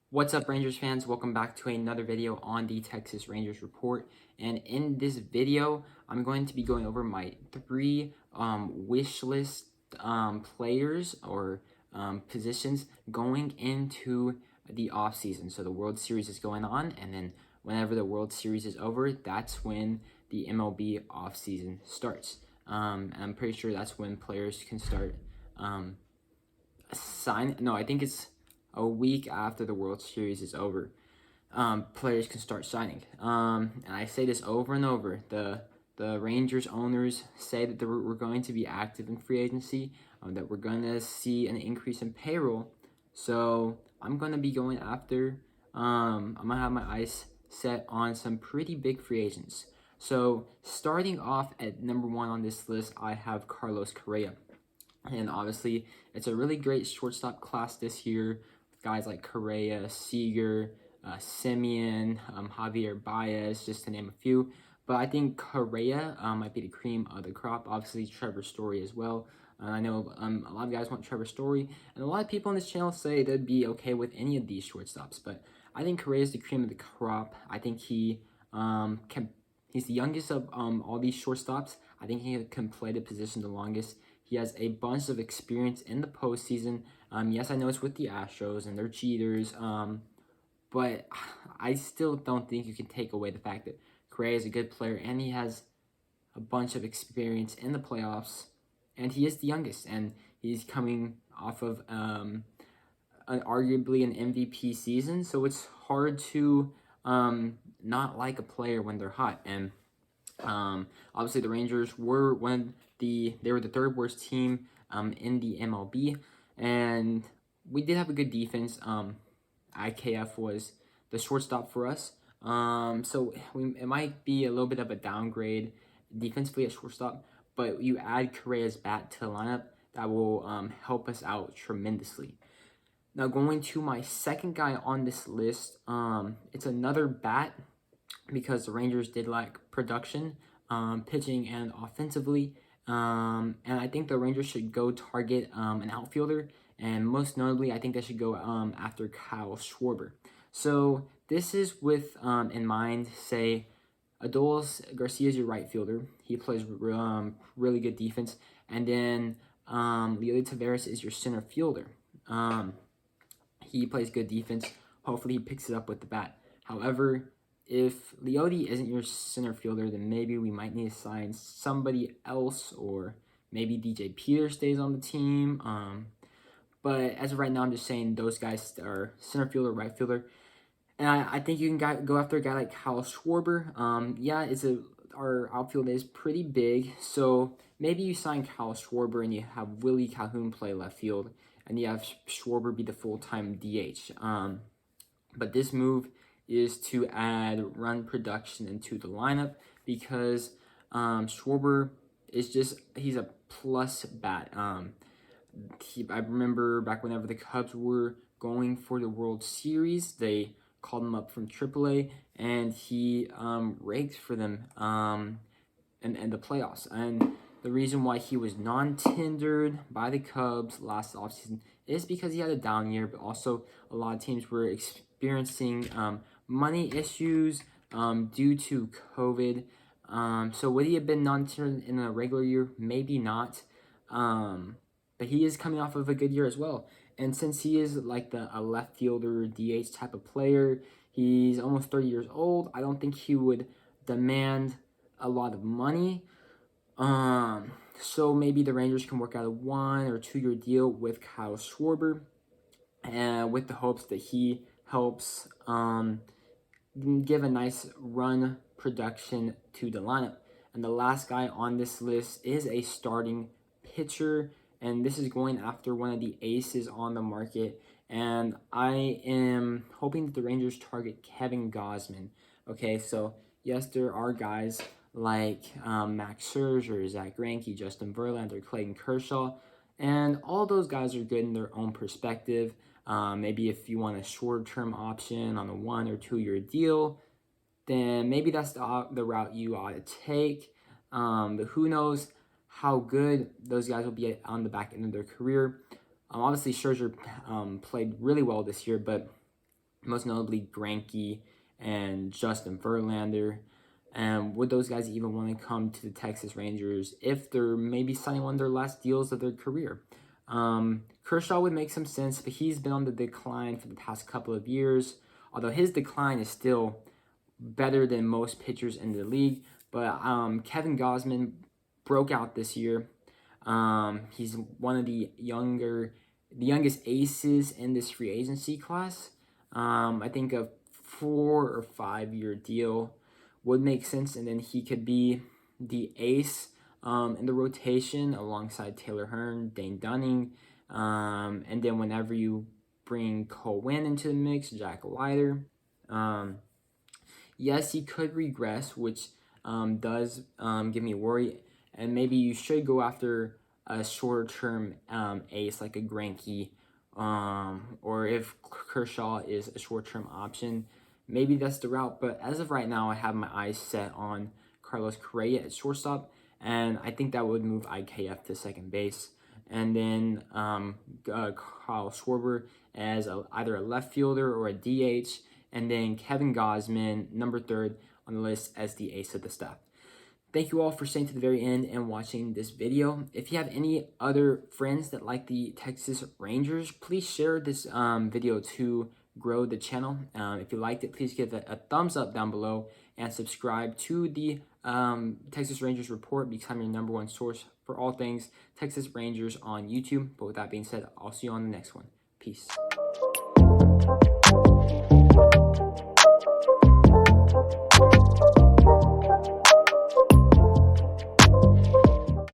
What's up, Rangers fans? Welcome back to another video on the Texas Rangers Report. And in this video, I'm going to be going over my three wish list players or positions going into the off season. So the World Series is going on, and then whenever the World Series is over, that's when the MLB off season starts. And I'm pretty sure that's when players can start No, I think it's a week after the World Series is over. Players can start signing. And I say this over and over. The Rangers owners say that we're going to be active in free agency, that we're going to see an increase in payroll. So I'm going to be going after. I'm going to have my eyes set on some pretty big free agents. So starting off at number one on this list, I have Carlos Correa. And obviously, it's a really great shortstop class this year with guys like Correa, Seager, Simeon, Javier Baez, just to name a few. But I think Correa might be the cream of the crop. Obviously, Trevor Story as well. I know a lot of guys want Trevor Story, and a lot of people on this channel say they'd be okay with any of these shortstops. But I think Correa is the cream of the crop. I think he can. He's the youngest of all these shortstops. I think he can play the position the longest. He has a bunch of experience in the postseason. Yes, I know it's with the Astros and they're cheaters, but I still don't think you can take away the fact that Correa is a good player and he has a bunch of experience in the playoffs, and he is the youngest, and he's coming off of arguably an MVP season, so it's hard to not like a player when they're hot. And obviously, the Rangers were they were the third worst team in the MLB, and we did have a good defense. IKF was the shortstop for us, so it might be a little bit of a downgrade defensively at shortstop. But you add Correa's bat to the lineup, that will help us out tremendously. Now, going to my second guy on this list, it's another bat because the Rangers did lack production, pitching and offensively. And I think the Rangers should go target an outfielder, and most notably, I think they should go after Kyle Schwarber. So this is with in mind, say, Adolis Garcia is your right fielder. He plays really good defense, and then Leody Taveras is your center fielder. He plays good defense. Hopefully, he picks it up with the bat. However, if Leody isn't your center fielder, then maybe we might need to sign somebody else, or maybe DJ Peter stays on the team. But as of right now, I'm just saying those guys are center fielder, right fielder. And I think you can go after a guy like Kyle Schwarber. Yeah, our outfield is pretty big, so maybe you sign Kyle Schwarber and you have Willie Calhoun play left field, and you have Schwarber be the full-time DH. But this move is to add run production into the lineup because Schwarber he's a plus bat. I remember back whenever the Cubs were going for the World Series, they called him up from AAA, and he raked for them in the playoffs. And the reason why he was non-tendered by the Cubs last offseason is because he had a down year, but also a lot of teams were experiencing money issues due to COVID. So would he have been non-tendered in a regular year? Maybe not. But he is coming off of a good year as well. And since he is like a left fielder, DH type of player, he's almost 30 years old. I don't think he would demand a lot of money. So maybe the Rangers can work out a 1 or 2 year deal with Kyle Schwarber, and with the hopes that he helps give a nice run production to the lineup. And the last guy on this list is a starting pitcher, and this is going after one of the aces on the market. And I am hoping that the Rangers target Kevin Gausman. Okay, so yes, there are guys like Max Scherzer, Zach Greinke, Justin Verlander, Clayton Kershaw, and all those guys are good in their own perspective. Maybe if you want a short-term option on a 1 or 2 year deal, then maybe that's the route you ought to take. But who knows how good those guys will be on the back end of their career. Obviously, Scherzer played really well this year, but most notably Greinke and Justin Verlander. And would those guys even want to come to the Texas Rangers if they're maybe signing one of their last deals of their career? Kershaw would make some sense, but he's been on the decline for the past couple of years, although his decline is still better than most pitchers in the league. But Kevin Gausman broke out this year. He's one of the youngest aces in this free agency class. I think a 4 or 5 year deal would make sense, and then he could be the ace in the rotation alongside Taylor Hearn, Dane Dunning, and then whenever you bring Cole Winn into the mix, Jack Leiter. Yes, he could regress, which does give me worry, and maybe you should go after a shorter-term ace like a Greinke, or if Kershaw is a short-term option, maybe that's the route. But as of right now, I have my eyes set on Carlos Correa at shortstop, and I think that would move IKF to second base. And then Kyle Schwarber as either a left fielder or a DH, and then Kevin Gausman, number 3 on the list, as the ace of the staff. Thank you all for staying to the very end and watching this video. If you have any other friends that like the Texas Rangers, please share this video to grow the channel. If you liked it, please give it a thumbs up down below and subscribe to the Texas Rangers Report. Become your number 1 source for all things Texas Rangers on YouTube. But with that being said, I'll see you on the next one. Peace.